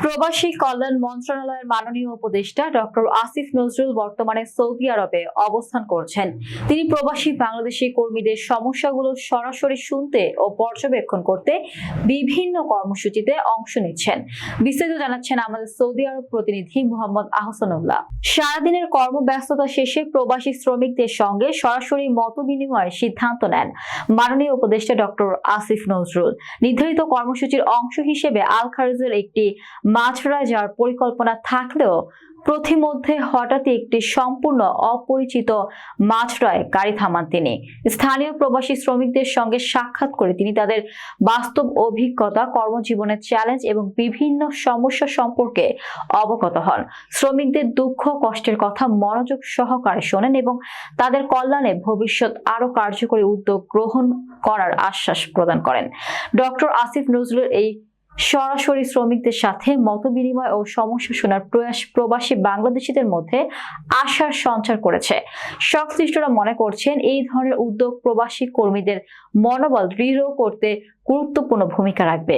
প্রবাসী কল্যাণ মন্ত্রণালয়ের মাননীয় উপদেষ্টা ডক্টর আসিফ নজরুল বর্তমানে সৌদি আরবে অবস্থান করছেন। তিনি প্রবাসী বাংলাদেশি কর্মীদের সমস্যাগুলো সরাসরি শুনতে ও পর্যবেক্ষণ করতে বিভিন্ন কর্মসূচিতে অংশ নিচ্ছেন। বিস্তারিত জানাচ্ছেন আমাদের সৌদি আরব প্রতিনিধি মোহাম্মদ আহসানুল্লাহ। সারাদিনের কর্মব্যস্ততা শেষে প্রবাসী শ্রমিকদের সঙ্গে সরাসরি মতবিনিময়ের সিদ্ধান্ত নেন মাননীয় উপদেষ্টা ডক্টর আসিফ নজরুল। নির্ধারিত কর্মসূচির অংশ হিসেবে আল খারিজের একটি মাছরায় যাওয়ার পরিকল্পনা থাকলেও পথিমধ্যে হঠাৎই একটি সম্পূর্ণ অপরিচিত মাছরায় গাড়ি থামান তিনি। স্থানীয় প্রবাসী শ্রমিকদের সঙ্গে সাক্ষাৎ করে তিনি তাদের বাস্তব অভিজ্ঞতা, কর্মজীবনের চ্যালেঞ্জ এবং বিভিন্ন সমস্যা সম্পর্কে অবগত হন। শ্রমিকদের দুঃখ কষ্টের কথা মনোযোগ সহকারে শোনেন এবং তাদের কল্যাণে ভবিষ্যৎ আরো কার্যকরী উদ্যোগ গ্রহণ করার আশ্বাস প্রদান করেন। ডক্টর আসিফ নজরুলের এই সরাসরি শ্রমিকদের সাথে মতবিনিময় ও সমস্যা শোনার প্রয়াস প্রবাসী বাংলাদেশিদের মধ্যে আশার সঞ্চার করেছে। সংশ্লিষ্টরা মনে করছেন এই ধরনের উদ্যোগ প্রবাসী কর্মীদের মনোবল দৃঢ় করতে গুরুত্বপূর্ণ ভূমিকা রাখবে।